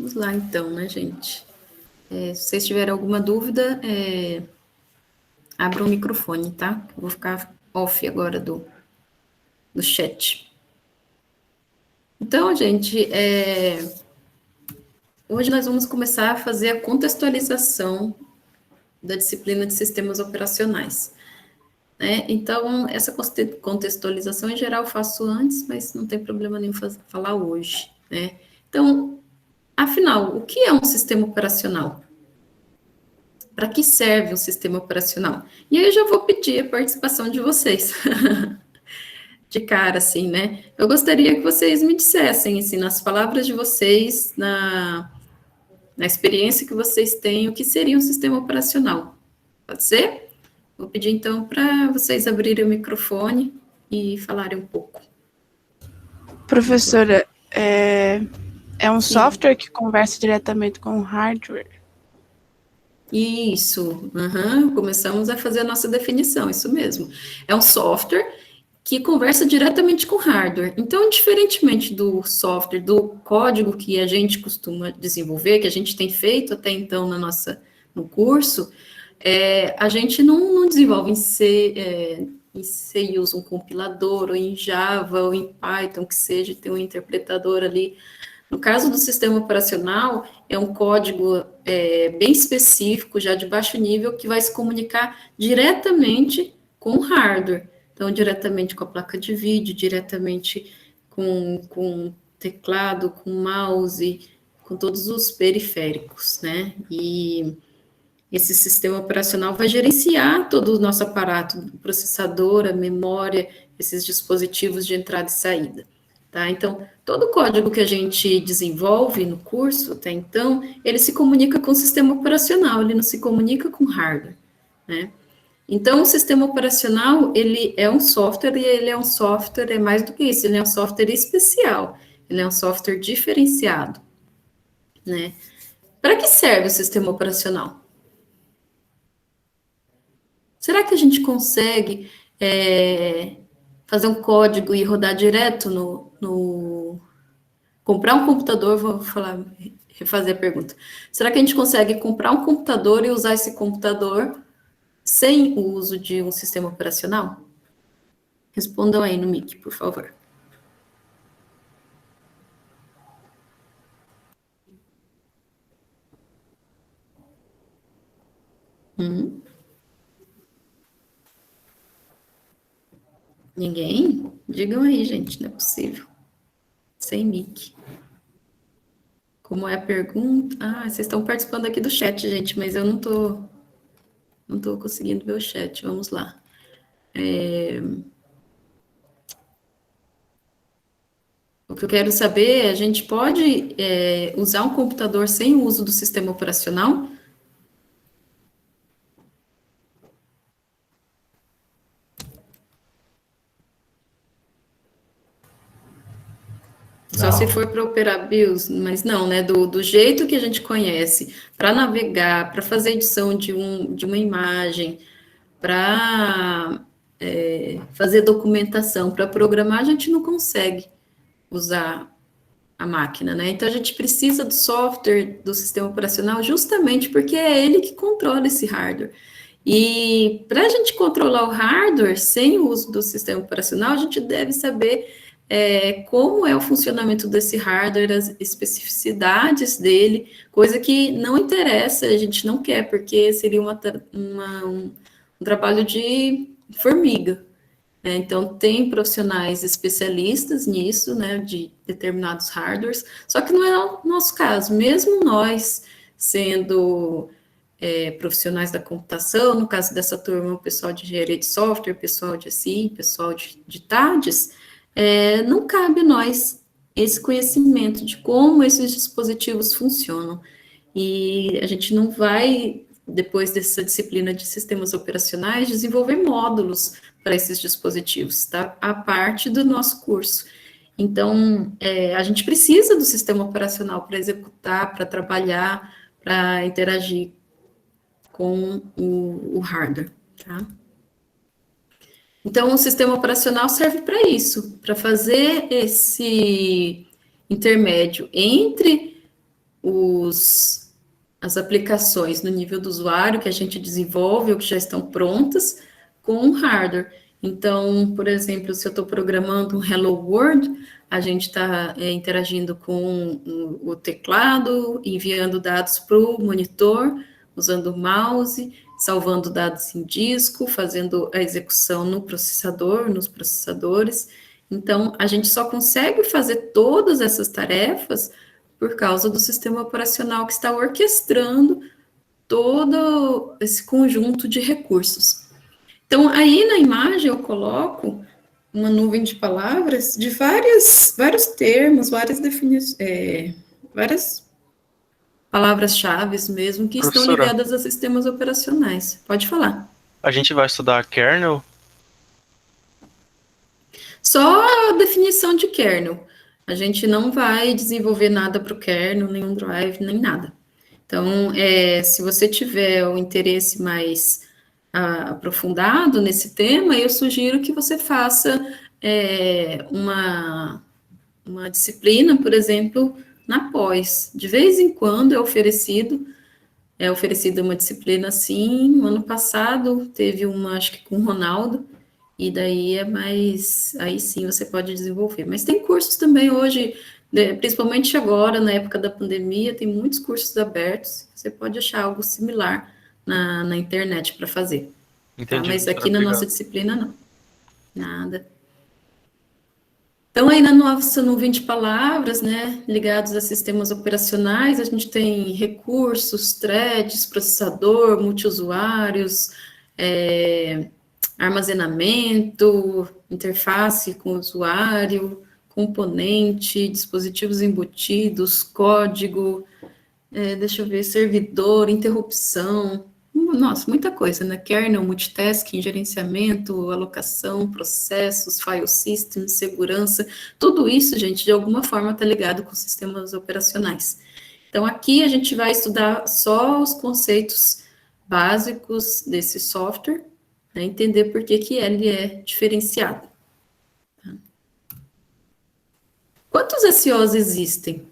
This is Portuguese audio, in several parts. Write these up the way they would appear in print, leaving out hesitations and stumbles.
Vamos lá, então, né, gente? Se vocês tiverem alguma dúvida, abra o microfone, tá? Eu vou ficar off agora do chat. Então, gente, hoje nós vamos começar a fazer a contextualização da disciplina de sistemas operacionais. Né? Então, essa contextualização, em geral, eu faço antes, mas não tem problema nenhum falar hoje. Né? Então, afinal, o que é um sistema operacional? Para que serve um sistema operacional? E aí eu já vou pedir a participação de vocês. De cara, assim, né? Eu gostaria que vocês me dissessem, assim, nas palavras de vocês, na experiência que vocês têm, o que seria um sistema operacional. Pode ser? Vou pedir, então, para vocês abrirem o microfone e falarem um pouco. Professora, é um software que conversa diretamente com o hardware? Isso, começamos a fazer a nossa definição, isso mesmo. É um software que conversa diretamente com o hardware. Então, diferentemente do software, do código que a gente costuma desenvolver, que a gente tem feito até então no curso, a gente não desenvolve em C e usa um compilador, ou em Java, ou em Python, que seja, tem um interpretador ali. No caso do sistema operacional, é um código bem específico, já de baixo nível, que vai se comunicar diretamente com o hardware. Então, diretamente com a placa de vídeo, diretamente com teclado, com mouse, com todos os periféricos, né? E esse sistema operacional vai gerenciar todo o nosso aparato, o processador, a memória, esses dispositivos de entrada e saída. Tá? Então, todo o código que a gente desenvolve no curso, até então, ele se comunica com o sistema operacional, ele não se comunica com hardware, né? Então, o sistema operacional, ele é um software, e ele é um software, é mais do que isso, ele é um software especial, ele é um software diferenciado, né? Para que serve o sistema operacional? Será que a gente consegue fazer um código e rodar direto comprar um computador, vou refazer a pergunta. Será que a gente consegue comprar um computador e usar esse computador sem o uso de um sistema operacional? Respondam aí no mic, por favor. Ninguém? Digam aí, gente, não é possível. Sem mic. Como é a pergunta? Ah, vocês estão participando aqui do chat, gente, mas eu não tô conseguindo ver o chat. Vamos lá. O que eu quero saber, a gente pode usar um computador sem o uso do sistema operacional? Só se for para operar BIOS, mas não, né? Do jeito que a gente conhece, para navegar, para fazer edição de uma imagem, para fazer documentação, para programar, a gente não consegue usar a máquina, né? Então a gente precisa do software, do sistema operacional, justamente porque é ele que controla esse hardware. E para a gente controlar o hardware sem o uso do sistema operacional, a gente deve saber como é o funcionamento desse hardware, as especificidades dele, coisa que não interessa, a gente não quer, porque seria um trabalho de formiga. Então, tem profissionais especialistas nisso, né, de determinados hardwares, só que não é o nosso caso, mesmo nós sendo profissionais da computação, no caso dessa turma, o pessoal de engenharia de software, pessoal de SI, pessoal de TADES, não cabe a nós esse conhecimento de como esses dispositivos funcionam. E a gente não vai, depois dessa disciplina de sistemas operacionais, desenvolver módulos para esses dispositivos, tá? A parte do nosso curso. Então, a gente precisa do sistema operacional para executar, para trabalhar, para interagir com o hardware, tá? Então, o sistema operacional serve para isso, para fazer esse intermédio entre as aplicações no nível do usuário que a gente desenvolve ou que já estão prontas com o hardware. Então, por exemplo, se eu estou programando um Hello World, a gente está interagindo com o teclado, enviando dados para o monitor, usando o mouse, salvando dados em disco, fazendo a execução no processador, nos processadores. Então, a gente só consegue fazer todas essas tarefas por causa do sistema operacional que está orquestrando todo esse conjunto de recursos. Então, aí na imagem eu coloco uma nuvem de palavras de vários termos, várias definições, várias palavras-chave mesmo que estão Professora, ligadas a sistemas operacionais. Pode falar. a gente vai estudar kernel? Só a definição de kernel. A gente não vai desenvolver nada para o kernel, nenhum drive, nem nada. Então, se você tiver o interesse mais aprofundado nesse tema, eu sugiro que você faça uma disciplina, por exemplo, na pós. De vez em quando é oferecida uma disciplina assim. No ano passado teve uma, acho que com o Ronaldo, e daí aí sim você pode desenvolver. Mas tem cursos também hoje, principalmente agora, na época da pandemia, tem muitos cursos abertos, você pode achar algo similar na internet para fazer. Tá? Entendi, Mas professora, aqui na obrigado. nossa disciplina, não. Nada. Então, aí na nossa nuvem de palavras, né, ligados a sistemas operacionais, a gente tem recursos, threads, processador, multiusuários, armazenamento, interface com o usuário, componente, dispositivos embutidos, código, deixa eu ver, servidor, interrupção, nossa, muita coisa, né? Kernel, multitasking, gerenciamento, alocação, processos, file systems, segurança, tudo isso, gente, de alguma forma está ligado com sistemas operacionais. Então, aqui a gente vai estudar só os conceitos básicos desse software, né, entender por que ele é diferenciado. Tá? Quantos SOs existem?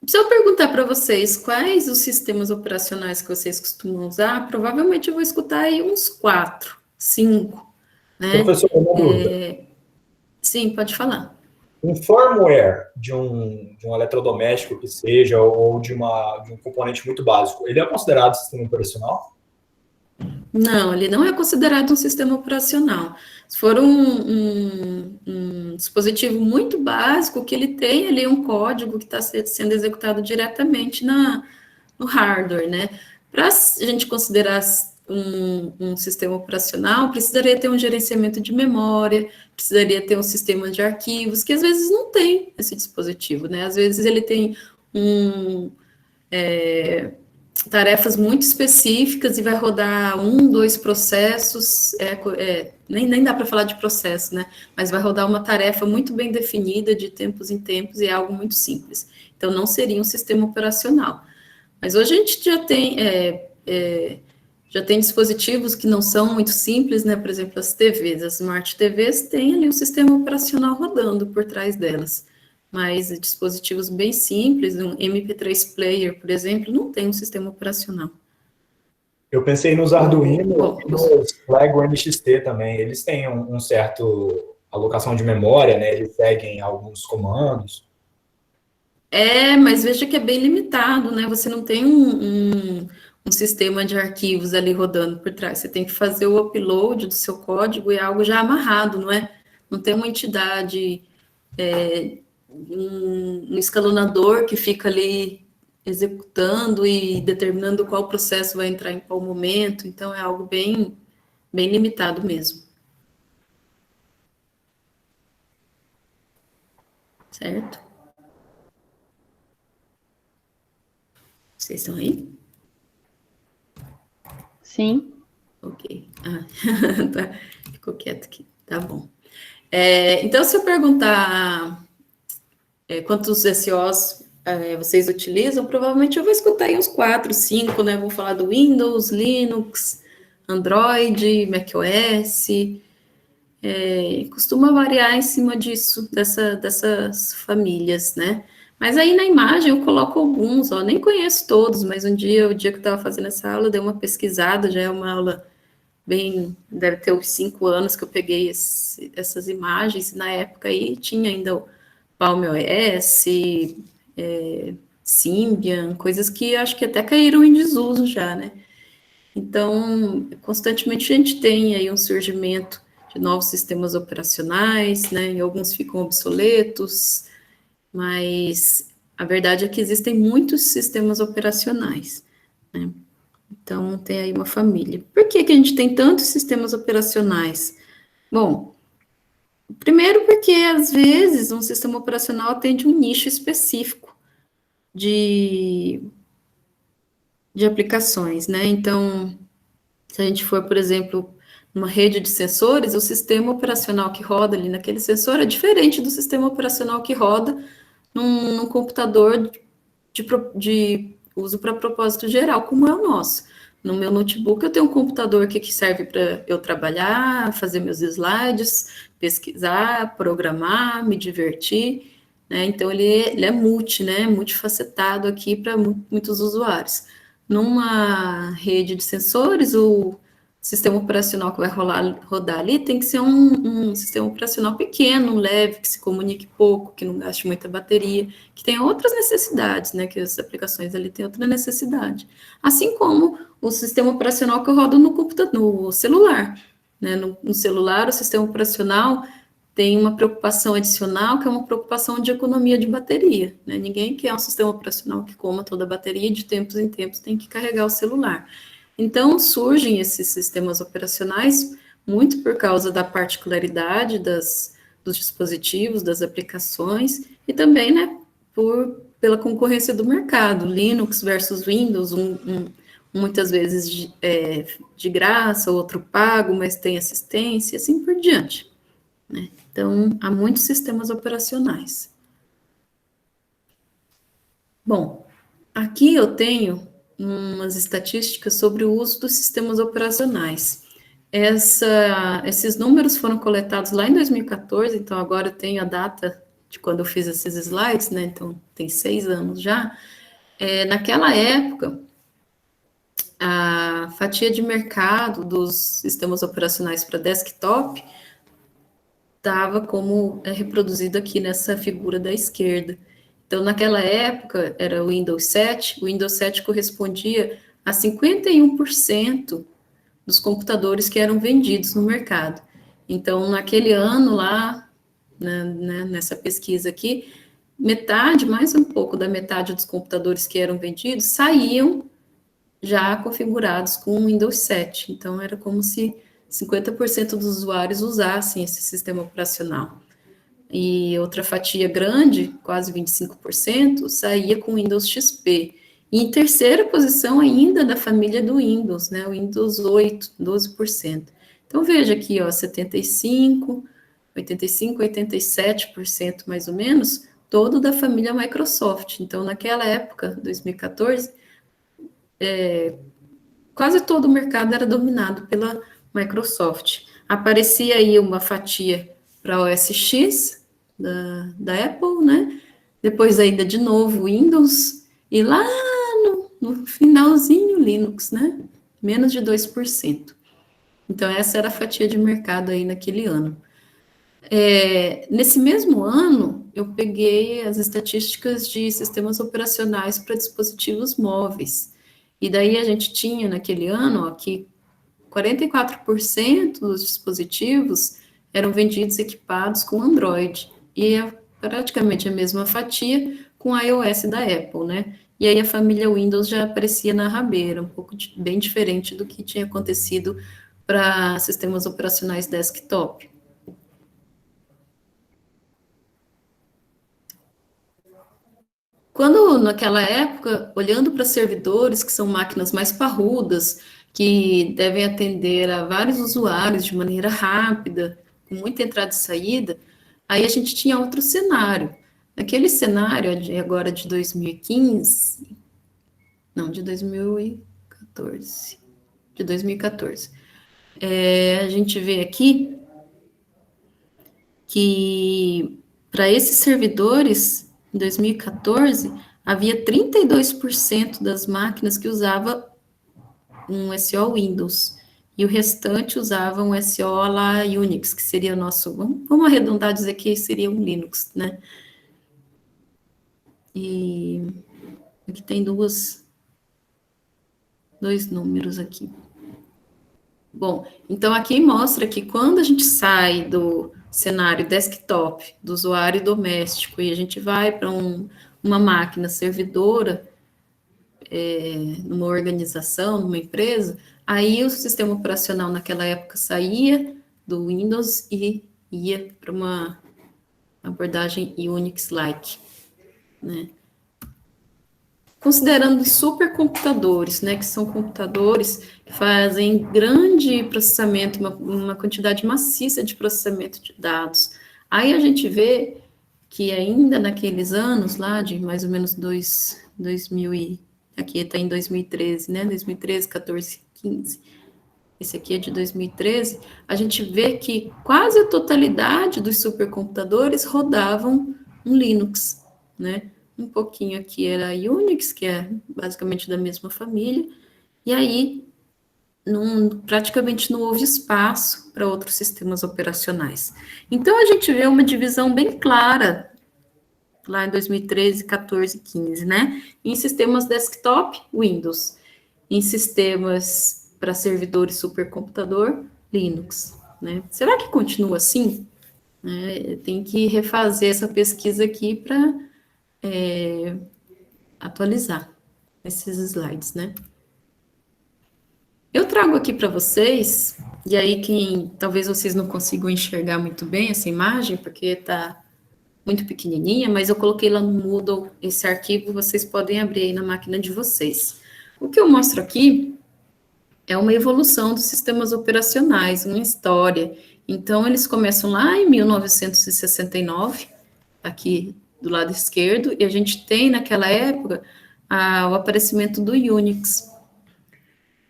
Se eu perguntar para vocês quais os sistemas operacionais que vocês costumam usar, provavelmente eu vou escutar aí uns 4, 5, né? Professor, uma dúvida. Sim, pode falar. Um firmware de um eletrodoméstico que seja, ou de um componente muito básico, ele é considerado sistema operacional? Não, ele não é considerado um sistema operacional. Se for um dispositivo muito básico, que ele tem ali um código que está sendo executado diretamente no hardware, né? Para a gente considerar um sistema operacional, precisaria ter um gerenciamento de memória, precisaria ter um sistema de arquivos, que às vezes não tem esse dispositivo, né? Às vezes ele tem tarefas muito específicas e vai rodar 1, 2 processos, nem dá para falar de processo, né? Mas vai rodar uma tarefa muito bem definida de tempos em tempos e é algo muito simples. Então, não seria um sistema operacional. Mas hoje a gente já tem dispositivos que não são muito simples, né? Por exemplo, as TVs, as Smart TVs têm ali um sistema operacional rodando por trás delas. Mas dispositivos bem simples, um MP3 player, por exemplo, não tem um sistema operacional. Eu pensei nos Arduino e nos Lego NXT também. Eles têm um certo alocação de memória, né? Eles seguem alguns comandos. Mas veja que é bem limitado, né? Você não tem um sistema de arquivos ali rodando por trás. Você tem que fazer o upload do seu código e é algo já amarrado, não é? Não tem uma entidade, um escalonador que fica ali executando e determinando qual processo vai entrar em qual momento. Então, é algo bem, bem limitado mesmo. Certo? Vocês estão aí? Sim. Ok. Tá. Ficou quieto aqui. Tá bom. Então, se eu perguntar quantos SOs vocês utilizam, provavelmente eu vou escutar aí uns 4, 5, né? Vou falar do Windows, Linux, Android, macOS. Costuma variar em cima disso, dessas famílias, né? Mas aí na imagem eu coloco alguns, ó, nem conheço todos, mas o dia que eu estava fazendo essa aula, eu dei uma pesquisada, já é uma aula bem, deve ter uns 5 anos que eu peguei essas imagens, na época aí tinha ainda o Palm OS, Symbian, coisas que acho que até caíram em desuso já, né? Então, constantemente a gente tem aí um surgimento de novos sistemas operacionais, né? E alguns ficam obsoletos, mas a verdade é que existem muitos sistemas operacionais, né? Então, tem aí uma família. Por que que a gente tem tantos sistemas operacionais? Bom, primeiro porque, às vezes, um sistema operacional atende um nicho específico de, de aplicações, né? Então, se a gente for, por exemplo, numa rede de sensores, o sistema operacional que roda ali naquele sensor é diferente do sistema operacional que roda num computador de uso para propósito geral, como é o nosso. No meu notebook, eu tenho um computador aqui que serve para eu trabalhar, fazer meus slides, pesquisar, programar, me divertir, né? Então, ele é multi, né? Multifacetado aqui para muitos usuários. Numa rede de sensores, o sistema operacional que vai rodar ali tem que ser um sistema operacional pequeno, leve, que se comunique pouco, que não gaste muita bateria, que tem outras necessidades, né? Que as aplicações ali têm outra necessidade. Assim como o sistema operacional que eu rodo no computador, no celular, né? No celular, o sistema operacional tem uma preocupação adicional, que é uma preocupação de economia de bateria, né? Ninguém quer um sistema operacional que coma toda a bateria e de tempos em tempos tem que carregar o celular. Então, surgem esses sistemas operacionais muito por causa da particularidade dos dispositivos, das aplicações, e também, né, pela concorrência do mercado, Linux versus Windows, muitas vezes de graça, outro pago, mas tem assistência, e assim por diante, né? Então, há muitos sistemas operacionais. Bom, aqui eu tenho umas estatísticas sobre o uso dos sistemas operacionais. Esses números foram coletados lá em 2014, então agora eu tenho a data de quando eu fiz esses slides, né? Então tem 6 anos já. Naquela época, a fatia de mercado dos sistemas operacionais para desktop estava como reproduzida aqui nessa figura da esquerda. Então, naquela época, era o Windows 7, o Windows 7 correspondia a 51% dos computadores que eram vendidos no mercado. Então, naquele ano lá, nessa pesquisa aqui, metade, mais um pouco da metade dos computadores que eram vendidos saíam já configurados com o Windows 7. Então, era como se 50% dos usuários usassem esse sistema operacional. E outra fatia grande, quase 25%, saía com o Windows XP. E em terceira posição ainda da família do Windows, né, o Windows 8, 12%. Então, veja aqui, ó, 85, 87% mais ou menos, todo da família Microsoft. Então, naquela época, 2014, quase todo o mercado era dominado pela Microsoft. Aparecia aí uma fatia para o OS X da Apple, né? Depois ainda de novo Windows, e lá no finalzinho Linux, né? Menos de 2%. Então, essa era a fatia de mercado aí naquele ano. Nesse mesmo ano, eu peguei as estatísticas de sistemas operacionais para dispositivos móveis. E daí a gente tinha naquele ano, ó, que 44% dos dispositivos eram vendidos equipados com Android, e é praticamente a mesma fatia com a iOS da Apple, né? E aí a família Windows já aparecia na rabeira, um pouco bem diferente do que tinha acontecido para sistemas operacionais desktop. Quando, naquela época, olhando para servidores, que são máquinas mais parrudas, que devem atender a vários usuários de maneira rápida, com muita entrada e saída, aí a gente tinha outro cenário. Naquele cenário agora de 2015, não, de 2014, a gente vê aqui que para esses servidores, em 2014, havia 32% das máquinas que usava um SO Windows, e o restante usava um SO lá Unix, que seria o nosso, vamos arredondar dizer que seria um Linux, né? E aqui tem dois números aqui. Bom, então aqui mostra que quando a gente sai do cenário desktop, do usuário doméstico, e a gente vai para uma máquina servidora, numa organização, numa empresa, aí o sistema operacional naquela época saía do Windows e ia para uma abordagem Unix-like, né? Considerando supercomputadores, né, que são computadores que fazem grande processamento, uma quantidade maciça de processamento de dados. Aí a gente vê que ainda naqueles anos lá, de mais ou menos 2000 aqui está em 2013, né, 2013, 14, 15, esse aqui é de 2013, a gente vê que quase a totalidade dos supercomputadores rodavam um Linux, né? Um pouquinho aqui era Unix, que é basicamente da mesma família, e aí praticamente não houve espaço para outros sistemas operacionais. Então, a gente vê uma divisão bem clara, lá em 2013, 14, 15, né? Em sistemas desktop, Windows. Em sistemas para servidores supercomputador, Linux, né? Será que continua assim? Tem que refazer essa pesquisa aqui para atualizar esses slides, né? Eu trago aqui para vocês, e aí talvez vocês não consigam enxergar muito bem essa imagem, porque está muito pequenininha, mas eu coloquei lá no Moodle esse arquivo, vocês podem abrir aí na máquina de vocês. O que eu mostro aqui é uma evolução dos sistemas operacionais, uma história. Então, eles começam lá em 1969, aqui do lado esquerdo, e a gente tem, naquela época, o aparecimento do Unix.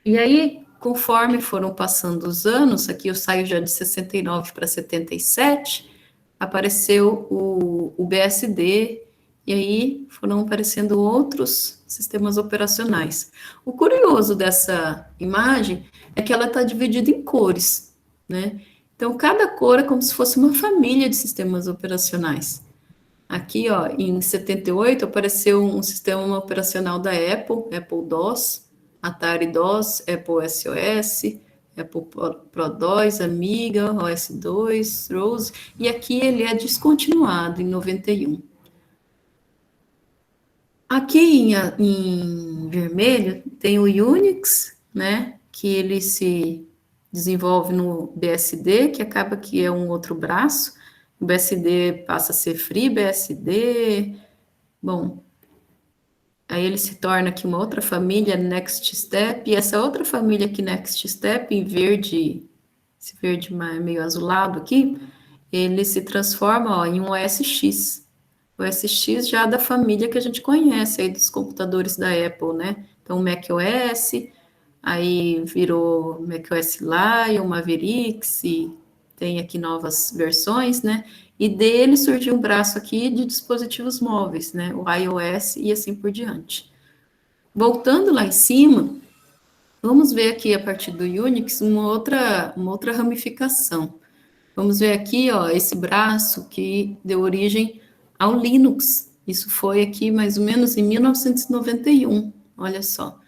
E aí, conforme foram passando os anos, aqui eu saio já de 69 para 77, apareceu o BSD, e aí foram aparecendo outros sistemas operacionais. O curioso dessa imagem é que ela está dividida em cores, né? Então, cada cor é como se fosse uma família de sistemas operacionais. Aqui, ó, em 78, apareceu um sistema operacional da Apple DOS, Atari DOS, Apple SOS, Apple Pro2, Amiga, OS2, Rose, e aqui ele é descontinuado em 91. Aqui em vermelho tem o Unix, né, que ele se desenvolve no BSD, que acaba que é um outro braço, o BSD passa a ser FreeBSD, bom, aí ele se torna aqui uma outra família, Next Step, e essa outra família aqui, Next Step, em verde, esse verde meio azulado aqui, ele se transforma, ó, em um OS X. O OS X já da família que a gente conhece aí dos computadores da Apple, né? Então, o macOS, aí virou macOS Lion, Mavericks, e tem aqui novas versões, né? E dele surgiu um braço aqui de dispositivos móveis, né? O iOS e assim por diante. Voltando lá em cima, vamos ver aqui a partir do Unix uma outra ramificação. Vamos ver aqui, ó, esse braço que deu origem ao Linux. Isso foi aqui mais ou menos em 1991, olha só.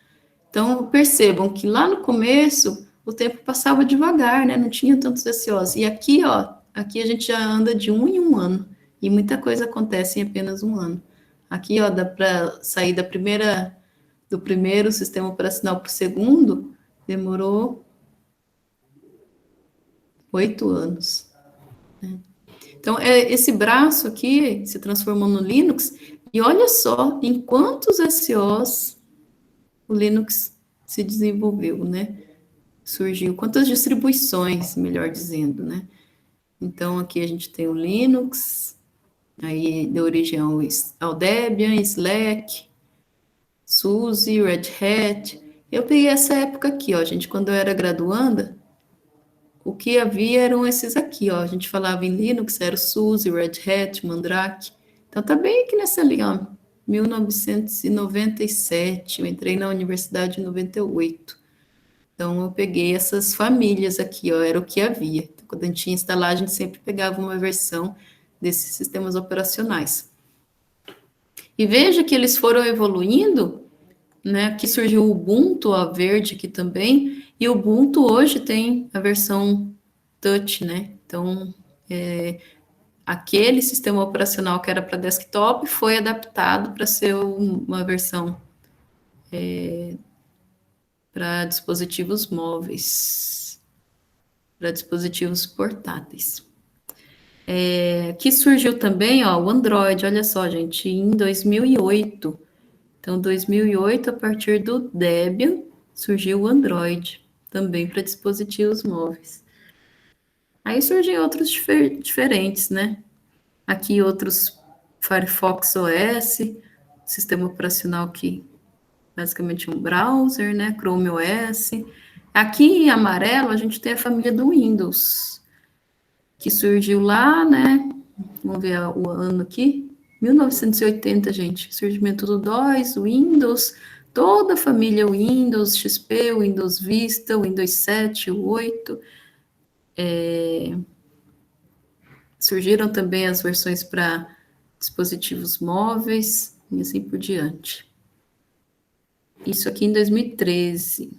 Então, percebam que lá no começo o tempo passava devagar, né? Não tinha tantos SOs. E aqui, ó, aqui a gente já anda de 1 em 1 ano. E muita coisa acontece em apenas 1 ano. Aqui, ó, dá para sair do primeiro sistema operacional para o segundo, demorou 8 anos. Né? Então, esse braço aqui se transformou no Linux, e olha só em quantos SOs o Linux se desenvolveu, né? Surgiu, quantas distribuições, melhor dizendo, né? Então, aqui a gente tem o Linux, aí deu origem ao Debian, Slack, SUSE, Red Hat. Eu peguei essa época aqui, ó, gente, quando eu era graduanda, o que havia eram esses aqui, ó, a gente falava em Linux, era o SUSE, Red Hat, Mandrake, Então, tá bem aqui nessa linha, ó, 1997, eu entrei na universidade em 98. Então, eu peguei essas famílias aqui, ó, era o que havia. Então, quando a gente ia instalar, a gente sempre pegava uma versão desses sistemas operacionais. E veja que eles foram evoluindo, né? Aqui surgiu o Ubuntu, a verde aqui também, e o Ubuntu hoje tem a versão Touch, né? Então, aquele sistema operacional que era para desktop foi adaptado para ser uma versão para dispositivos móveis, para dispositivos portáteis. Aqui surgiu também, ó, o Android, olha só, gente, em 2008. Então, 2008, a partir do Debian, surgiu o Android, também para dispositivos móveis. Aí surgem outros diferentes, né? Aqui outros Firefox OS, sistema operacional que basicamente um browser, né? Chrome OS. Aqui em amarelo a gente tem a família do Windows, que surgiu lá, né? Vamos ver o ano aqui. 1980, gente. Surgimento do DOS, Windows, toda a família Windows, XP, Windows Vista, Windows 7, 8. Surgiram também as versões para dispositivos móveis e assim por diante. Isso aqui em 2013.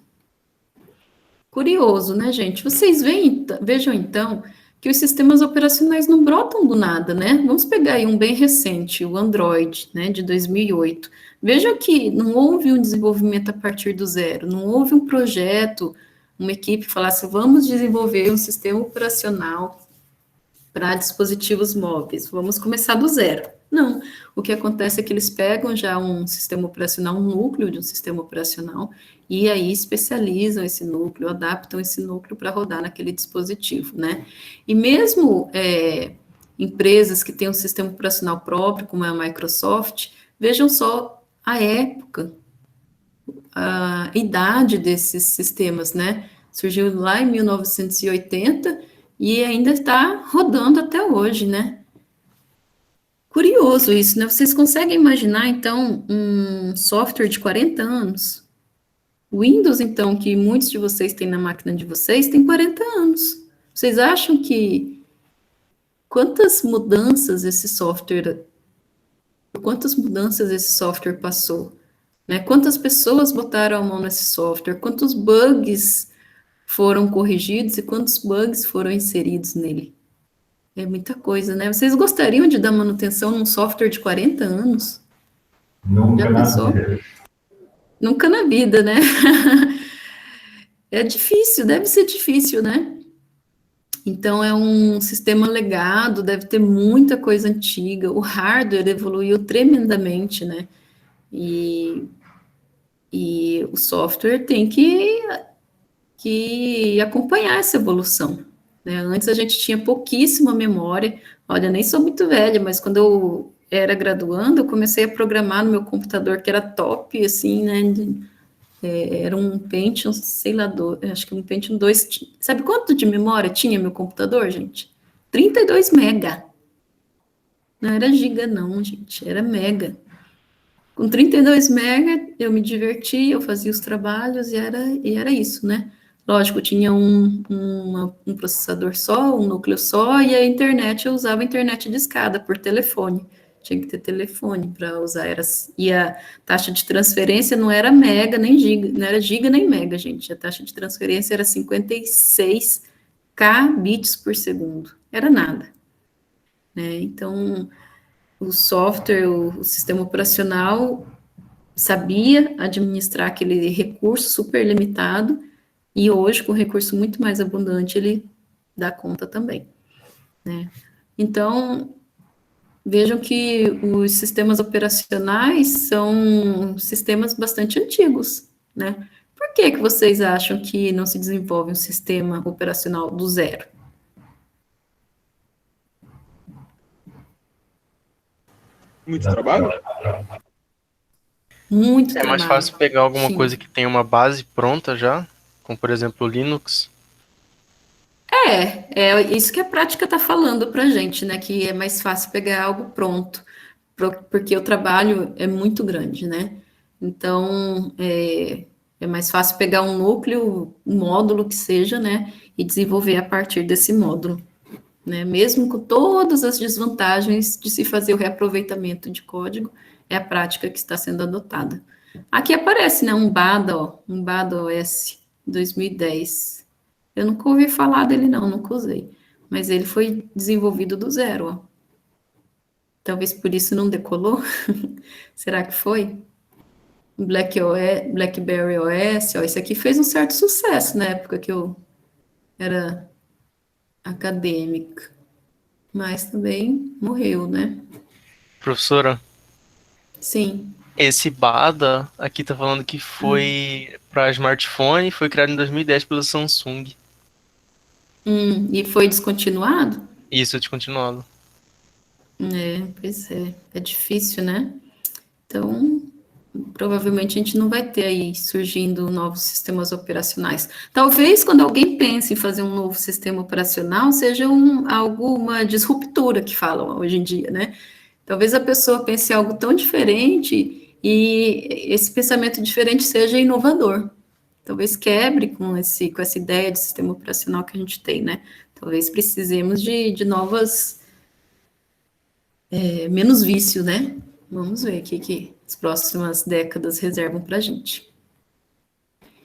Curioso, né, gente? Vocês vejam, então, que os sistemas operacionais não brotam do nada, né? Vamos pegar aí um bem recente, o Android, né, de 2008. Vejam que não houve um desenvolvimento a partir do zero, não houve um projeto, uma equipe que falasse, vamos desenvolver um sistema operacional para dispositivos móveis, vamos começar do zero. Não, o que acontece é que eles pegam já um sistema operacional, um núcleo de um sistema operacional, e aí especializam esse núcleo, adaptam esse núcleo para rodar naquele dispositivo, né? E mesmo empresas que têm um sistema operacional próprio, como é a Microsoft, vejam só a época, a idade desses sistemas, né? Surgiu lá em 1980 e ainda está rodando até hoje, né? Curioso isso, né? Vocês conseguem imaginar, então, um software de 40 anos? O Windows, então, que muitos de vocês têm na máquina de vocês, tem 40 anos. Vocês acham que quantas mudanças esse software passou? Né? Quantas pessoas botaram a mão nesse software? Quantos bugs foram corrigidos e quantos bugs foram inseridos nele? É muita coisa, né? Vocês gostariam de dar manutenção num software de 40 anos? Nunca na vida. Nunca na vida, né? É difícil, deve ser difícil, né? Então, é um sistema legado, deve ter muita coisa antiga. O hardware evoluiu tremendamente, né? E o software tem que acompanhar essa evolução. Né? Antes a gente tinha pouquíssima memória. Olha, nem sou muito velha, mas quando eu era graduando, eu comecei a programar no meu computador, que era top, assim, né? Era um Pentium, sei lá, acho que um Pentium 2. Sabe quanto de memória tinha meu computador, gente? 32 mega. Não era giga, não, gente, era mega. Com 32 mega, eu me divertia, eu fazia os trabalhos e era isso, né? Lógico, tinha um processador só, um núcleo só, e a internet, eu usava a internet de escada por telefone. Tinha que ter telefone para usar. E a taxa de transferência não era mega nem giga, não era giga nem mega, gente. A taxa de transferência era 56 kbits por segundo. Era nada. Né? Então, o software, o sistema operacional sabia administrar aquele recurso super limitado e hoje, com recurso muito mais abundante, ele dá conta também. Né? Então, vejam que os sistemas operacionais são sistemas bastante antigos, né? Por que vocês acham que não se desenvolve um sistema operacional do zero? Muito trabalho? Muito É mais trabalho. fácil pegar alguma Sim. coisa que tem uma base pronta já, como por exemplo o Linux. É isso que a prática está falando para a gente, né? Que é mais fácil pegar algo pronto. porque o trabalho é muito grande, né? Então, é mais fácil pegar um núcleo, um módulo que seja, né, e desenvolver a partir desse módulo, né? Mesmo com todas as desvantagens de se fazer o reaproveitamento de código, é a prática que está sendo adotada. Aqui aparece, né, um BADA, ó, um BADA OS 2010. Eu nunca ouvi falar dele, não, nunca usei. Mas ele foi desenvolvido do zero, ó. Talvez por isso não decolou. Será que foi? BlackBerry OS, ó, esse aqui fez um certo sucesso na época que eu era acadêmica, mas também morreu, né? Professora, Sim. esse BADA aqui tá falando que foi para smartphone, foi criado em 2010 pela Samsung. E foi descontinuado? Isso é descontinuado. Pois é. É difícil, né? Então, provavelmente a gente não vai ter aí surgindo novos sistemas operacionais. Talvez quando alguém pense em fazer um novo sistema operacional, seja alguma disruptura que falam hoje em dia, né? Talvez a pessoa pense em algo tão diferente e esse pensamento diferente seja inovador. Talvez quebre com essa ideia de sistema operacional que a gente tem, né? Talvez precisemos de novas, menos vício, né? Vamos ver o que as próximas décadas reservam para a gente.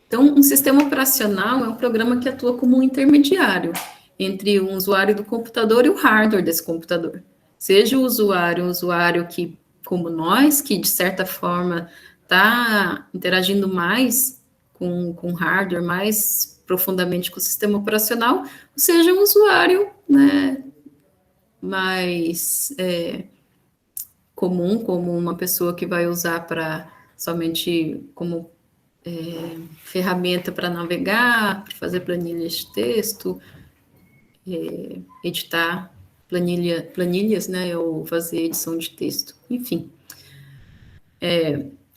Então, um sistema operacional é um programa que atua como um intermediário entre um usuário do computador e o hardware desse computador. Seja o usuário um usuário que, como nós, que de certa forma está interagindo mais com o hardware, mais profundamente com o sistema operacional, ou seja um usuário, né, mais comum, como uma pessoa que vai usar para somente como ferramenta para navegar, para fazer planilhas de texto, editar planilhas, né, ou fazer edição de texto, enfim.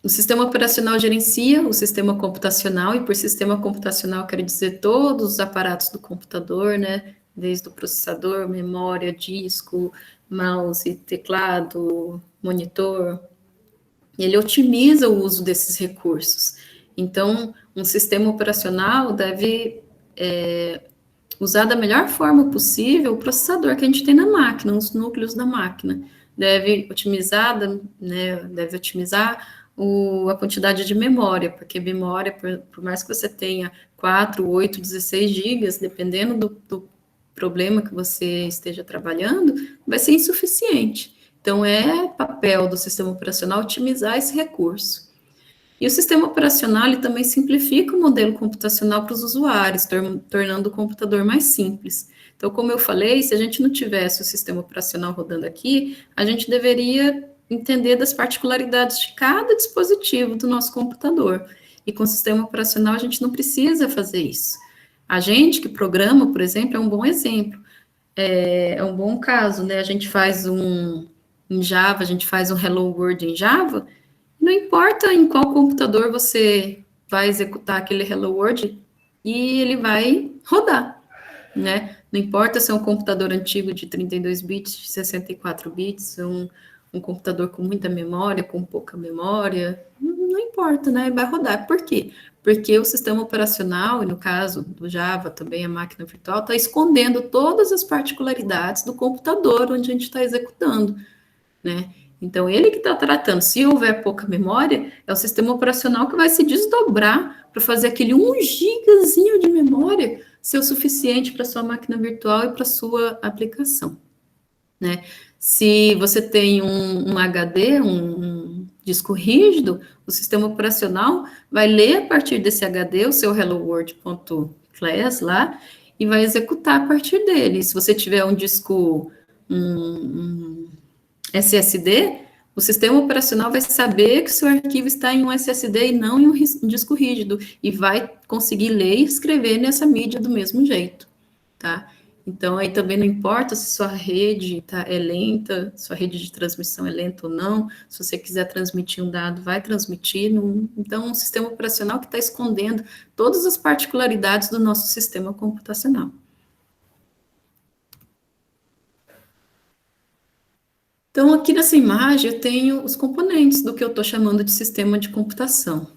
O sistema operacional gerencia o sistema computacional, e por sistema computacional quero dizer todos os aparatos do computador, né, desde o processador, memória, disco, mouse, teclado, monitor. Ele otimiza o uso desses recursos. Então, um sistema operacional deve usar da melhor forma possível o processador que a gente tem na máquina, os núcleos da máquina. Deve otimizar, né, a quantidade de memória, porque memória, por mais que você tenha 4, 8, 16 gigas, dependendo do problema que você esteja trabalhando, vai ser insuficiente. Então, é papel do sistema operacional otimizar esse recurso. E o sistema operacional ele também simplifica o modelo computacional para os usuários, tornando o computador mais simples. Então, como eu falei, se a gente não tivesse o sistema operacional rodando aqui, a gente deveria entender das particularidades de cada dispositivo do nosso computador. E com o sistema operacional a gente não precisa fazer isso. A gente que programa, por exemplo, é um bom exemplo. É um bom caso, né? A gente faz em Java, a gente faz um Hello World em Java, não importa em qual computador você vai executar aquele Hello World, e ele vai rodar, né? Não importa se é um computador antigo de 32 bits, de 64 bits, um computador com muita memória, com pouca memória, não importa, né? Vai rodar. Por quê? Porque o sistema operacional, e no caso do Java, também a máquina virtual, está escondendo todas as particularidades do computador onde a gente está executando, né? Então, ele que está tratando, se houver pouca memória, é o sistema operacional que vai se desdobrar para fazer aquele 1 gigazinho de memória ser o suficiente para sua máquina virtual e para sua aplicação, né? Se você tem um HD, um disco rígido, o sistema operacional vai ler a partir desse HD o seu helloworld.class lá e vai executar a partir dele. Se você tiver um disco SSD, o sistema operacional vai saber que o seu arquivo está em um SSD e não em um disco rígido, e vai conseguir ler e escrever nessa mídia do mesmo jeito, tá? Então, aí também não importa se sua rede é lenta, sua rede de transmissão é lenta ou não, se você quiser transmitir um dado, vai transmitir. Então, um sistema operacional que está escondendo todas as particularidades do nosso sistema computacional. Então, aqui nessa imagem, eu tenho os componentes do que eu estou chamando de sistema de computação.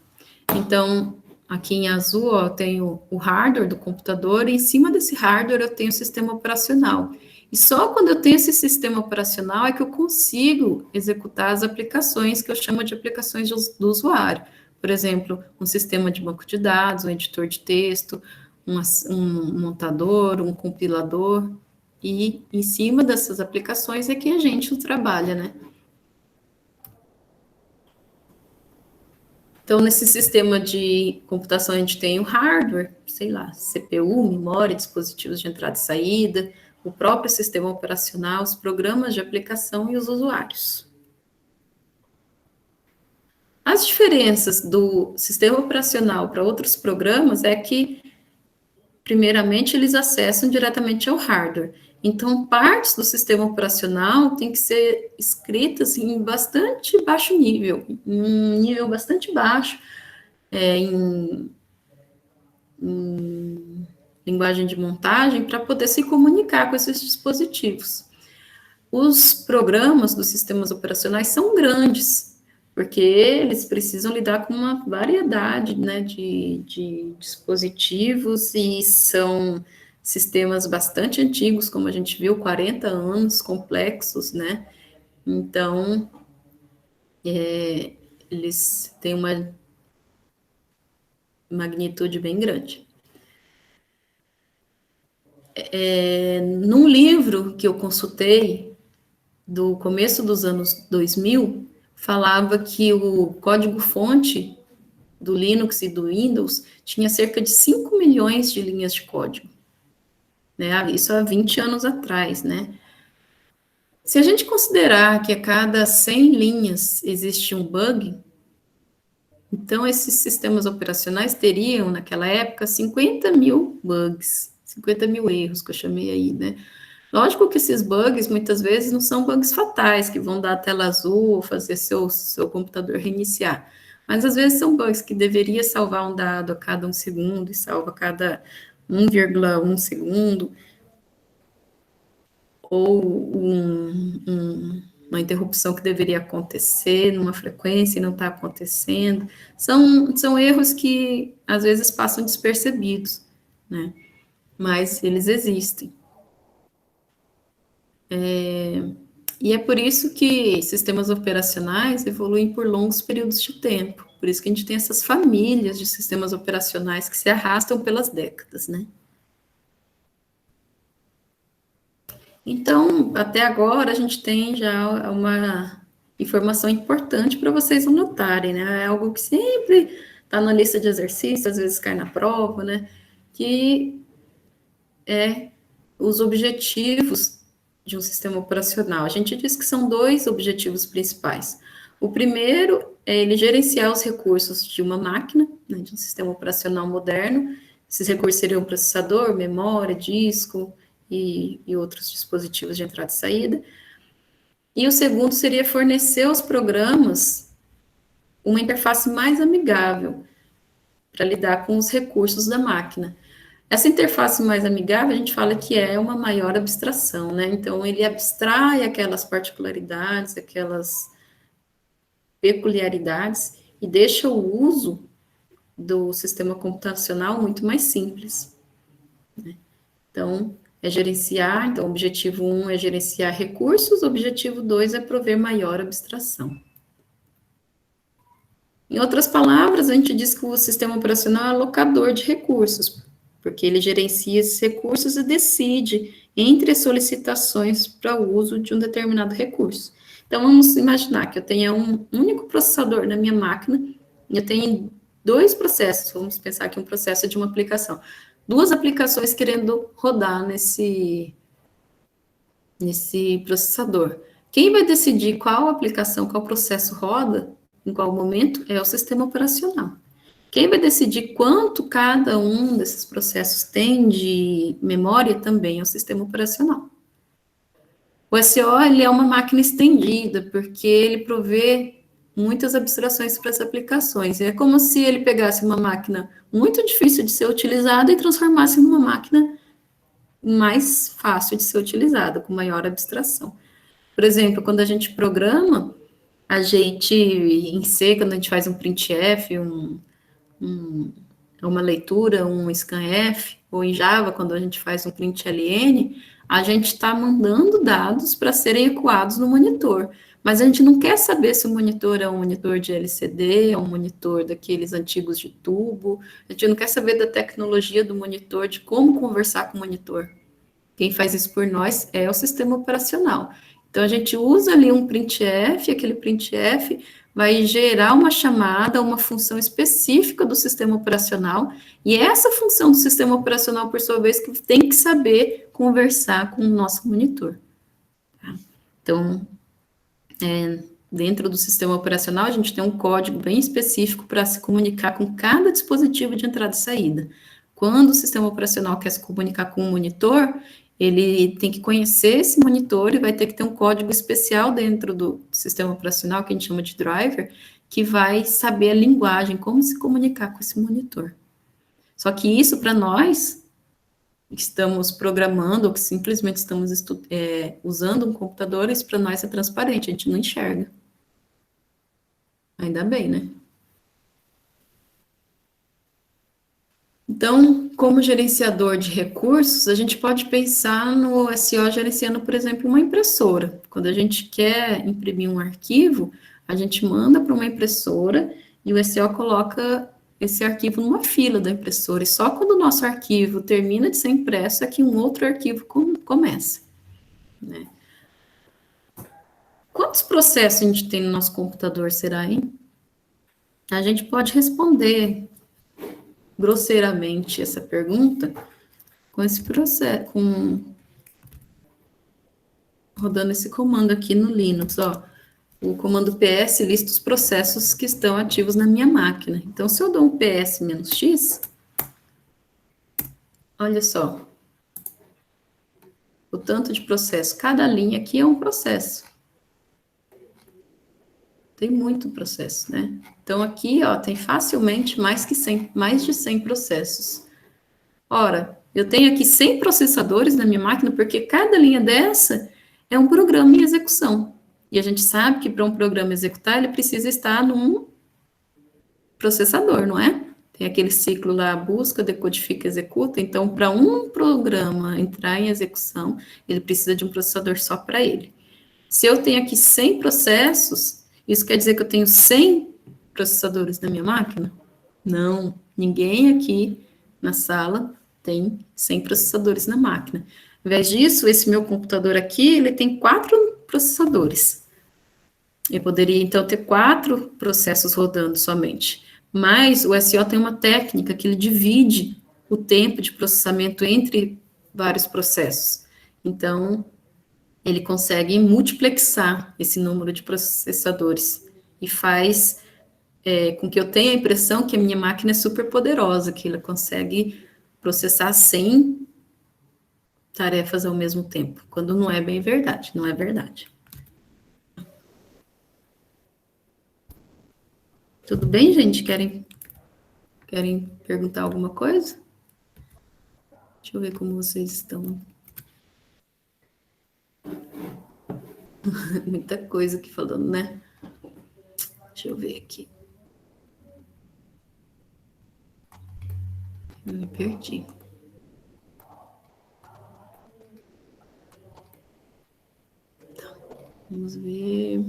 Então, aqui em azul, ó, eu tenho o hardware do computador, e em cima desse hardware eu tenho o sistema operacional. E só quando eu tenho esse sistema operacional é que eu consigo executar as aplicações que eu chamo de aplicações do usuário. Por exemplo, um sistema de banco de dados, um editor de texto, um montador, um compilador. E em cima dessas aplicações é que a gente trabalha, né? Então, nesse sistema de computação, a gente tem o hardware, sei lá, CPU, memória, dispositivos de entrada e saída, o próprio sistema operacional, os programas de aplicação e os usuários. As diferenças do sistema operacional para outros programas é que, primeiramente, eles acessam diretamente ao hardware. Então, partes do sistema operacional têm que ser escritas em bastante baixo nível, em um nível bastante baixo, em linguagem de montagem, para poder se comunicar com esses dispositivos. Os programas dos sistemas operacionais são grandes, porque eles precisam lidar com uma variedade, né, de dispositivos, e são sistemas bastante antigos, como a gente viu, 40 anos, complexos, né? Então, eles têm uma magnitude bem grande. Num livro que eu consultei, do começo dos anos 2000, falava que o código-fonte do Linux e do Windows tinha cerca de 5 milhões de linhas de código. Né? Isso há 20 anos atrás, né? Se a gente considerar que a cada 100 linhas existe um bug, então esses sistemas operacionais teriam, naquela época, 50 mil bugs, 50 mil erros, que eu chamei aí, né? Lógico que esses bugs, muitas vezes, não são bugs fatais, que vão dar a tela azul ou fazer seu computador reiniciar. Mas, às vezes, são bugs que deveria salvar um dado a cada 1 segundo e salva a cada 1,1 segundo, ou uma interrupção que deveria acontecer numa frequência e não está acontecendo. São erros que, às vezes, passam despercebidos, né? Mas eles existem. E é por isso que sistemas operacionais evoluem por longos períodos de tempo. Por isso que a gente tem essas famílias de sistemas operacionais que se arrastam pelas décadas, né? Então, até agora, a gente tem já uma informação importante para vocês anotarem, né? É algo que sempre está na lista de exercícios, às vezes cai na prova, né? Que é os objetivos de um sistema operacional. A gente diz que são 2 objetivos principais. O primeiro é ele gerenciar os recursos de uma máquina, né, de um sistema operacional moderno. Esses recursos seriam processador, memória, disco e outros dispositivos de entrada e saída. E o segundo seria fornecer aos programas uma interface mais amigável para lidar com os recursos da máquina. Essa interface mais amigável, a gente fala que é uma maior abstração, né? Então, ele abstrai aquelas particularidades, aquelas peculiaridades, e deixa o uso do sistema computacional muito mais simples, né? Então, o objetivo 1 é gerenciar recursos, o objetivo 2 é prover maior abstração. Em outras palavras, a gente diz que o sistema operacional é alocador de recursos, porque ele gerencia esses recursos e decide entre as solicitações para o uso de um determinado recurso. Então, vamos imaginar que eu tenha um único processador na minha máquina, e eu tenho 2 processos, vamos pensar aqui um processo de uma aplicação. 2 aplicações querendo rodar nesse processador. Quem vai decidir qual aplicação, qual processo roda, em qual momento, é o sistema operacional. Quem vai decidir quanto cada um desses processos tem de memória também é o sistema operacional. O SO, ele é uma máquina estendida, porque ele provê muitas abstrações para as aplicações. É como se ele pegasse uma máquina muito difícil de ser utilizada e transformasse numa máquina mais fácil de ser utilizada, com maior abstração. Por exemplo, quando a gente programa, a gente, em C, quando a gente faz um printf, uma leitura, um scanf, ou em Java, quando a gente faz um println, a gente está mandando dados para serem ecoados no monitor. Mas a gente não quer saber se o monitor é um monitor de LCD, é um monitor daqueles antigos de tubo. A gente não quer saber da tecnologia do monitor, de como conversar com o monitor. Quem faz isso por nós é o sistema operacional. Então, a gente usa ali um printf, aquele printf vai gerar uma chamada, uma função específica do sistema operacional, e essa função do sistema operacional, por sua vez, que tem que saber conversar com o nosso monitor. Tá? Então, dentro do sistema operacional, a gente tem um código bem específico para se comunicar com cada dispositivo de entrada e saída. Quando o sistema operacional quer se comunicar com o monitor, ele tem que conhecer esse monitor e vai ter que ter um código especial dentro do sistema operacional, que a gente chama de driver, que vai saber a linguagem, como se comunicar com esse monitor. Só que isso, para nós, que estamos programando, ou que simplesmente estamos usando um computador, isso para nós é transparente, a gente não enxerga. Ainda bem, né? Então, como gerenciador de recursos, a gente pode pensar no SEO gerenciando, por exemplo, uma impressora. Quando a gente quer imprimir um arquivo, a gente manda para uma impressora e o SEO coloca esse arquivo numa fila da impressora. E só quando o nosso arquivo termina de ser impresso é que um outro arquivo começa. Né? Quantos processos a gente tem no nosso computador, será, hein? A gente pode responder grosseiramente essa pergunta com esse processo, rodando esse comando aqui no Linux, ó. O comando ps lista os processos que estão ativos na minha máquina. Então, se eu dou um ps-x, olha só, o tanto de processo. Cada linha aqui é um processo. Tem muito processo, né? Então, aqui, ó, tem facilmente mais de 100 processos. Ora, eu tenho aqui 100 processadores na minha máquina, porque cada linha dessa é um programa em execução. E a gente sabe que para um programa executar, ele precisa estar num processador, não é? Tem aquele ciclo lá, busca, decodifica, executa. Então, para um programa entrar em execução, ele precisa de um processador só para ele. Se eu tenho aqui 100 processos, isso quer dizer que eu tenho 100 processadores na minha máquina? Não, ninguém aqui na sala tem 100 processadores na máquina. Ao invés disso, esse meu computador aqui, ele tem 4 processadores. Eu poderia, então, ter 4 processos rodando somente. Mas o SEO tem uma técnica que ele divide o tempo de processamento entre vários processos. Então, ele consegue multiplexar esse número de processadores e faz com que eu tenha a impressão que a minha máquina é super poderosa, que ela consegue processar 100 tarefas ao mesmo tempo, quando não é bem verdade, não é verdade. Tudo bem, gente? Querem perguntar alguma coisa? Deixa eu ver como vocês estão. Muita coisa aqui falando, né? Deixa eu ver aqui. Eu me perdi. Tá, vamos ver.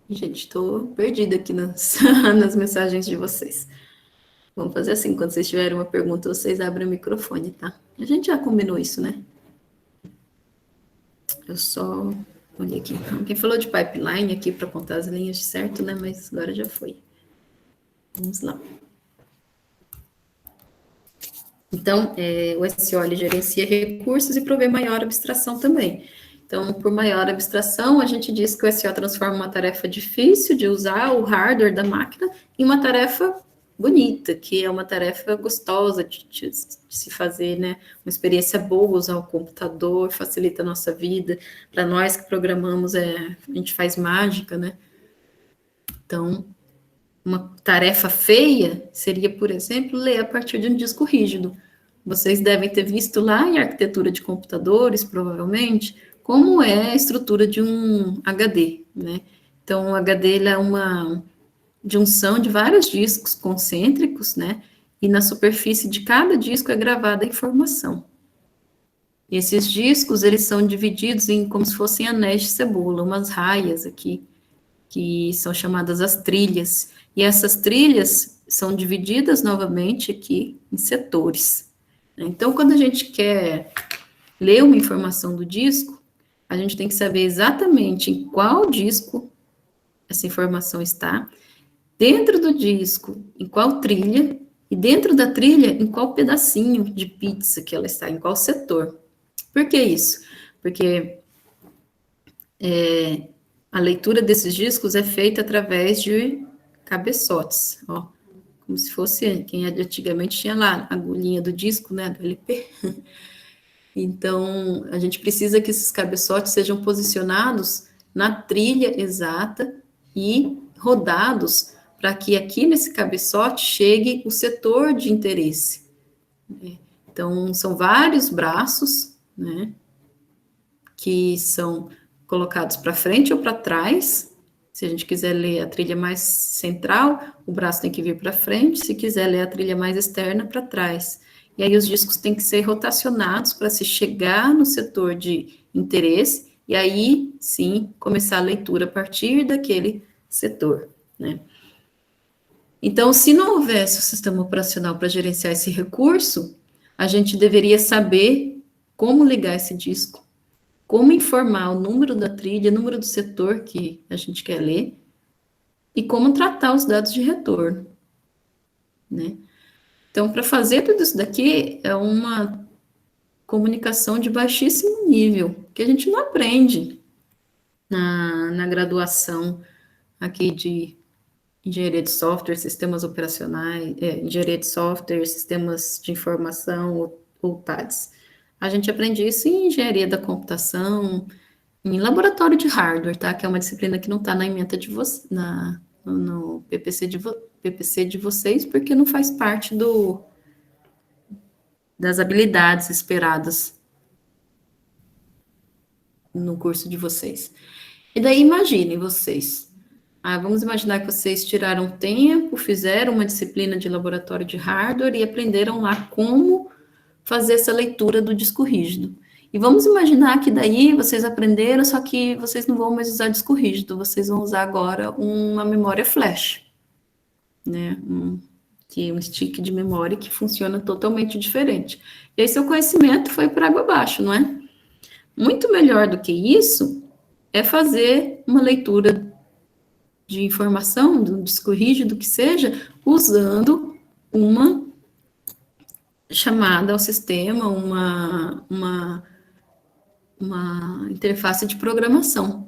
Gente, estou perdida aqui nas mensagens de vocês. Vamos fazer assim, quando vocês tiverem uma pergunta, vocês abrem o microfone, tá? A gente já combinou isso, né? Eu só olhei aqui. Quem falou de pipeline aqui para contar as linhas, certo, né? Mas agora já foi. Vamos lá. Então, o SEO ele gerencia recursos e provê maior abstração também. Então, por maior abstração, a gente diz que o SEO transforma uma tarefa difícil de usar o hardware da máquina em uma tarefa bonita, que é uma tarefa gostosa de se fazer, né? Uma experiência boa usar o computador, facilita a nossa vida. Para nós que programamos, a gente faz mágica, né? Então, uma tarefa feia seria, por exemplo, ler a partir de um disco rígido. Vocês devem ter visto lá em arquitetura de computadores, provavelmente, como é a estrutura de um HD, né? Então, o HD ele é uma junção de vários discos concêntricos, né? E na superfície de cada disco é gravada a informação. E esses discos, eles são divididos em como se fossem anéis de cebola, umas raias aqui, que são chamadas as trilhas. E essas trilhas são divididas novamente aqui em setores. Então, quando a gente quer ler uma informação do disco, a gente tem que saber exatamente em qual disco essa informação está, dentro do disco, em qual trilha, e dentro da trilha, em qual pedacinho de pizza que ela está, em qual setor. Por que isso? Porque a leitura desses discos é feita através de cabeçotes, ó, como se fosse, quem antigamente tinha lá a agulhinha do disco, né, do LP. Então, a gente precisa que esses cabeçotes sejam posicionados na trilha exata e rodados para que aqui nesse cabeçote chegue o setor de interesse. Então, são vários braços, né, que são colocados para frente ou para trás. Se a gente quiser ler a trilha mais central, o braço tem que vir para frente. Se quiser ler a trilha mais externa, para trás. E aí os discos têm que ser rotacionados para se chegar no setor de interesse, e aí, sim, começar a leitura a partir daquele setor, né? Então, se não houvesse o sistema operacional para gerenciar esse recurso, a gente deveria saber como ligar esse disco, como informar o número da trilha, o número do setor que a gente quer ler, e como tratar os dados de retorno, né? Então, para fazer tudo isso daqui, é uma comunicação de baixíssimo nível, que a gente não aprende na graduação aqui de engenharia de software, sistemas operacionais, engenharia de software, sistemas de informação, ou TADS. A gente aprende isso em engenharia da computação, em laboratório de hardware, tá? Que é uma disciplina que não está na ementa de vocês, no PPC de vocês, porque não faz parte das habilidades esperadas no curso de vocês. E daí, imaginem vocês. Vamos imaginar que vocês tiraram tempo, fizeram uma disciplina de laboratório de hardware e aprenderam lá como fazer essa leitura do disco rígido. E vamos imaginar que daí vocês aprenderam, só que vocês não vão mais usar disco rígido, vocês vão usar agora uma memória flash, né? Um stick de memória que funciona totalmente diferente. E aí seu conhecimento foi para água abaixo, não é? Muito melhor do que isso é fazer uma leitura de informação, do disco rígido que seja, usando uma chamada ao sistema, uma interface de programação.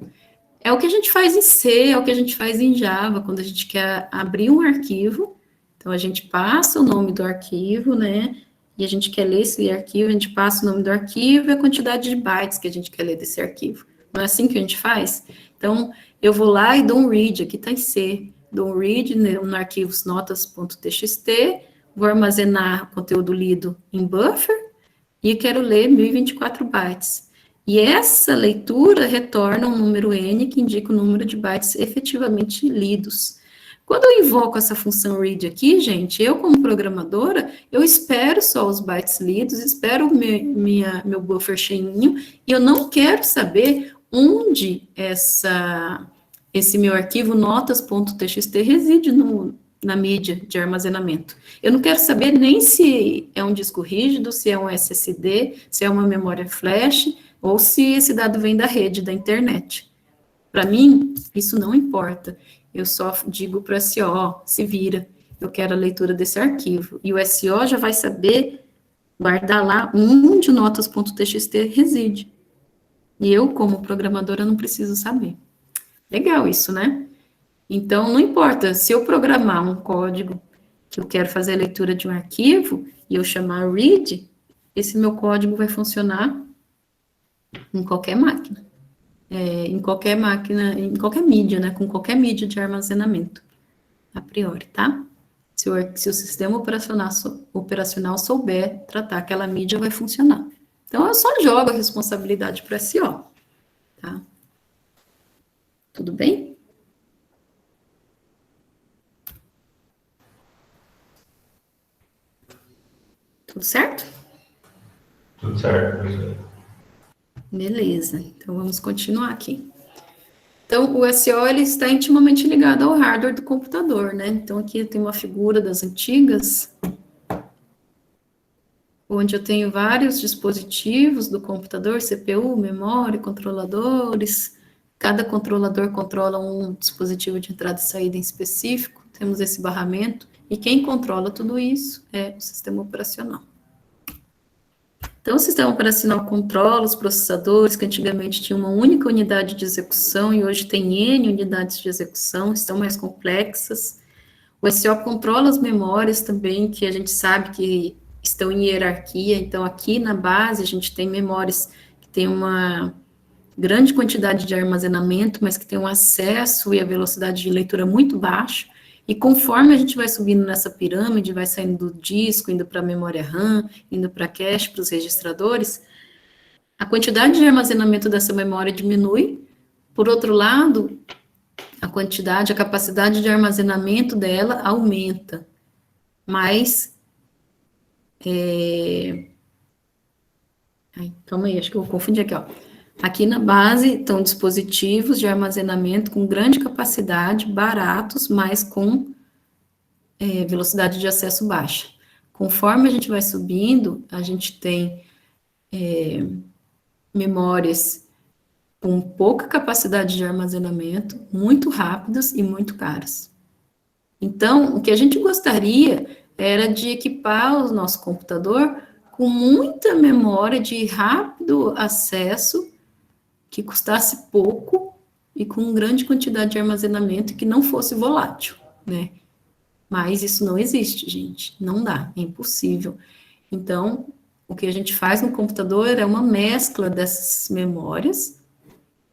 É o que a gente faz em C, é o que a gente faz em Java, quando a gente quer abrir um arquivo. Então, a gente passa o nome do arquivo, né? E a gente quer ler esse arquivo, a gente passa o nome do arquivo e a quantidade de bytes que a gente quer ler desse arquivo. Não é assim que a gente faz? Então, eu vou lá e dou um read, aqui está em C, dou um read no arquivo notas.txt, vou armazenar o conteúdo lido em buffer e quero ler 1024 bytes. E essa leitura retorna um número N que indica o número de bytes efetivamente lidos. Quando eu invoco essa função read aqui, gente, eu como programadora, eu espero só os bytes lidos, espero meu buffer cheinho, e eu não quero saber onde esse meu arquivo notas.txt reside na mídia de armazenamento. Eu não quero saber nem se é um disco rígido, se é um SSD, se é uma memória flash, ou se esse dado vem da rede, da internet. Para mim, isso não importa. Eu só digo para o SO, se vira, eu quero a leitura desse arquivo. E o SO já vai saber guardar lá onde o notas.txt reside. E eu, como programadora, não preciso saber. Legal isso, né? Então, não importa, se eu programar um código que eu quero fazer a leitura de um arquivo, e eu chamar read, esse meu código vai funcionar em qualquer máquina. Em qualquer máquina, em qualquer mídia, né? Com qualquer mídia de armazenamento. a priori, tá? Se o sistema operacional souber tratar aquela mídia, vai funcionar. Então, eu só jogo a responsabilidade para o SO, tá? Tudo bem? Tudo certo? Tudo certo. Beleza, então vamos continuar aqui. Então, o SO ele está intimamente ligado ao hardware do computador, né? Então, aqui tem uma figura das antigas, onde eu tenho vários dispositivos do computador, CPU, memória, controladores. Cada controlador controla um dispositivo de entrada e saída em específico. Temos esse barramento. E quem controla tudo isso é o sistema operacional. Então, o sistema operacional controla os processadores, que antigamente tinham uma única unidade de execução e hoje tem N unidades de execução, estão mais complexas. O SO controla as memórias também, que a gente sabe que estão em hierarquia. Então, aqui na base, a gente tem memórias que têm uma grande quantidade de armazenamento, mas que tem um acesso e a velocidade de leitura muito baixa. E conforme a gente vai subindo nessa pirâmide, vai saindo do disco, indo para a memória RAM, indo para cache, para os registradores, a quantidade de armazenamento dessa memória diminui. Por outro lado, a capacidade de armazenamento dela aumenta. Mas, calma aí, acho que eu vou confundir aqui, ó. Aqui na base estão dispositivos de armazenamento com grande capacidade, baratos, mas com velocidade de acesso baixa. Conforme a gente vai subindo, a gente tem memórias com pouca capacidade de armazenamento, muito rápidas e muito caras. Então, o que a gente gostaria era de equipar o nosso computador com muita memória de rápido acesso, que custasse pouco e com grande quantidade de armazenamento que não fosse volátil, né? Mas isso não existe, gente. Não dá, é impossível. Então, o que a gente faz no computador é uma mescla dessas memórias,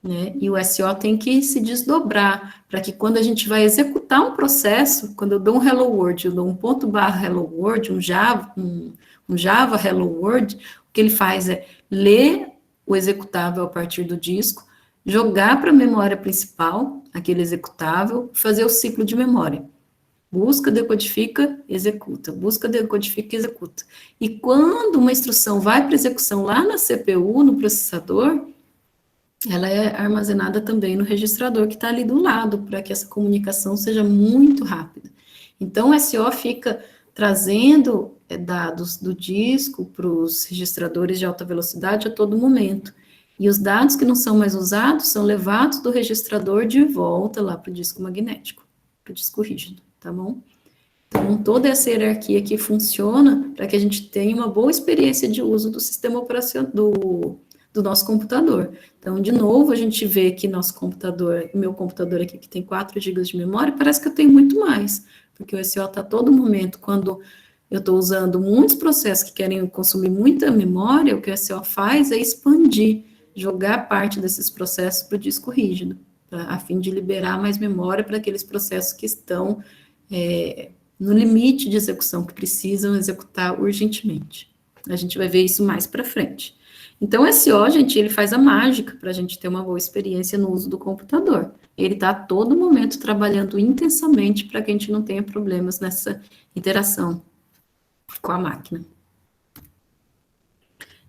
né? E o SO tem que se desdobrar para que quando a gente vai executar um processo, quando eu dou um Hello World, eu dou um ponto barra Hello World, um Java Hello World, o que ele faz é ler o executável a partir do disco, jogar para a memória principal, aquele executável, fazer o ciclo de memória. Busca, decodifica, executa. Busca, decodifica, executa. E quando uma instrução vai para execução lá na CPU, no processador, ela é armazenada também no registrador que está ali do lado, para que essa comunicação seja muito rápida. Então, o SO fica trazendo dados do disco para os registradores de alta velocidade a todo momento. E os dados que não são mais usados são levados do registrador de volta lá para o disco magnético, para o disco rígido, tá bom? Então, toda essa hierarquia aqui funciona para que a gente tenha uma boa experiência de uso do sistema operacional, do nosso computador. Então, de novo, a gente vê que nosso computador, meu computador aqui, que tem 4 GB de memória, parece que eu tenho muito mais, porque o SO está a todo momento, quando eu estou usando muitos processos que querem consumir muita memória, o que o SO faz é expandir, jogar parte desses processos para o disco rígido, a fim de liberar mais memória para aqueles processos que estão no limite de execução, que precisam executar urgentemente. A gente vai ver isso mais para frente. Então, o SO, gente, ele faz a mágica para a gente ter uma boa experiência no uso do computador. Ele está a todo momento trabalhando intensamente para que a gente não tenha problemas nessa interação com a máquina.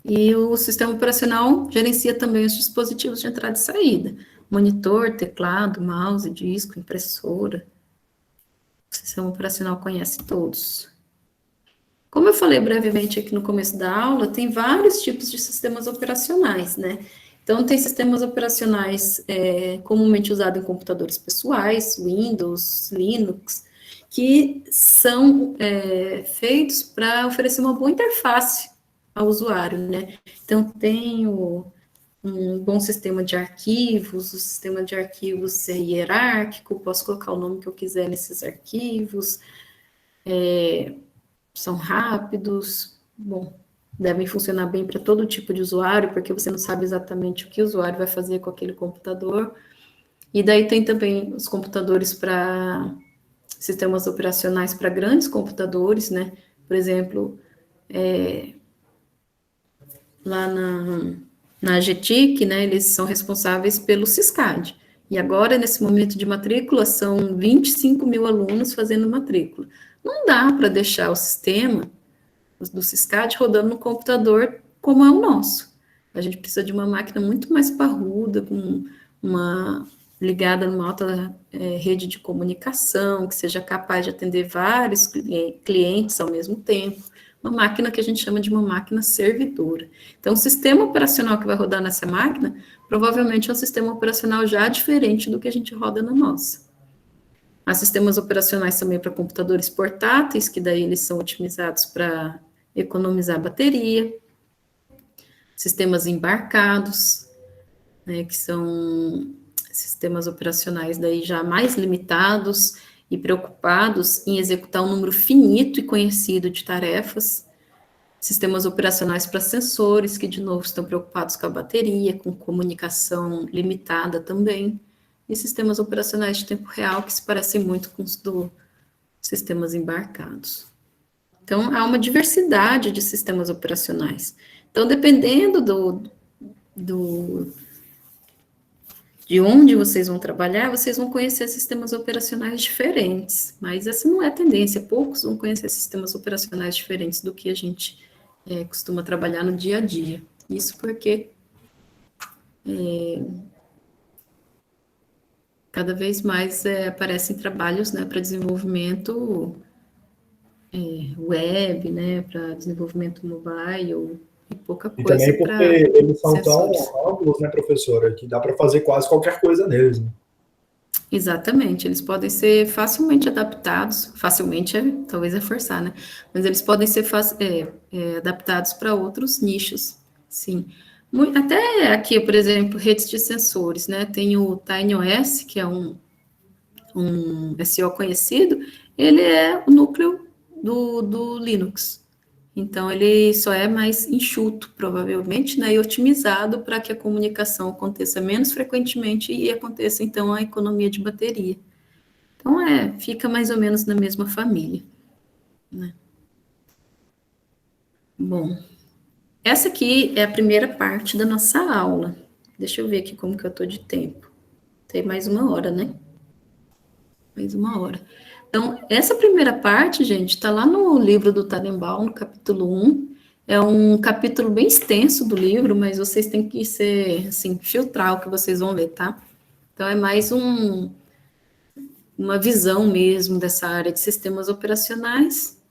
E o sistema operacional gerencia também os dispositivos de entrada e saída. Monitor, teclado, mouse, disco, impressora. O sistema operacional conhece todos. Como eu falei brevemente aqui no começo da aula, tem vários tipos de sistemas operacionais, né? Então, tem sistemas operacionais comumente usados em computadores pessoais, Windows, Linux, que são feitos para oferecer uma boa interface ao usuário, né? Então, tem um bom sistema de arquivos, o sistema de arquivos é hierárquico, posso colocar o nome que eu quiser nesses arquivos, são rápidos, bom, devem funcionar bem para todo tipo de usuário, porque você não sabe exatamente o que o usuário vai fazer com aquele computador. E daí tem também os computadores para sistemas operacionais para grandes computadores, né? Por exemplo, lá na GTIC, né, eles são responsáveis pelo SISCAD. E agora, nesse momento de matrícula, são 25 mil alunos fazendo matrícula. Não dá para deixar o sistema do SISCAD rodando no computador como é o nosso. A gente precisa de uma máquina muito mais parruda, com ligada numa alta rede de comunicação, que seja capaz de atender vários clientes ao mesmo tempo. Uma máquina que a gente chama de uma máquina servidora. Então, o sistema operacional que vai rodar nessa máquina, provavelmente é um sistema operacional já diferente do que a gente roda na nossa. Há sistemas operacionais também para computadores portáteis, que daí eles são otimizados para economizar bateria. Sistemas embarcados, né, que são sistemas operacionais daí já mais limitados e preocupados em executar um número finito e conhecido de tarefas. Sistemas operacionais para sensores, que de novo estão preocupados com a bateria, com comunicação limitada também. E sistemas operacionais de tempo real, que se parecem muito com os dos sistemas embarcados. Então, há uma diversidade de sistemas operacionais. Então, dependendo de onde vocês vão trabalhar, vocês vão conhecer sistemas operacionais diferentes. Mas essa não é a tendência. Poucos vão conhecer sistemas operacionais diferentes do que a gente costuma trabalhar no dia a dia. Isso porque cada vez mais aparecem trabalhos, né, para desenvolvimento web, né, para desenvolvimento mobile, e pouca E coisa também para porque eles são sensores. tão amplos, né, professora, que dá para fazer quase qualquer coisa neles, né? Exatamente, eles podem ser facilmente adaptados, facilmente talvez é forçar, né? Mas eles podem ser adaptados para outros nichos, sim. Até aqui, por exemplo, redes de sensores, né? Tem o TinyOS, que é um SEO conhecido, ele é o núcleo do Linux. Então, ele só é mais enxuto, provavelmente, né, e otimizado para que a comunicação aconteça menos frequentemente e aconteça, então, a economia de bateria. Então, fica mais ou menos na mesma família, né? Bom, essa aqui é a primeira parte da nossa aula. Deixa eu ver aqui como que eu estou de tempo. Tem mais 1 hora, né? Mais 1 hora. Então, essa primeira parte, gente, está lá no livro do Tannenbaum, no capítulo 1. É um capítulo bem extenso do livro, mas vocês têm que assim, filtrar o que vocês vão ler, tá? Então, é mais uma visão mesmo dessa área de sistemas operacionais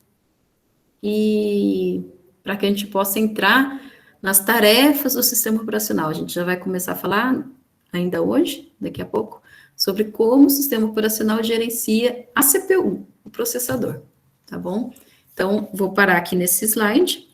e para que a gente possa entrar nas tarefas do sistema operacional. A gente já vai começar a falar, ainda hoje, daqui a pouco, sobre como o sistema operacional gerencia a CPU, o processador, tá bom? Então, vou parar aqui nesse slide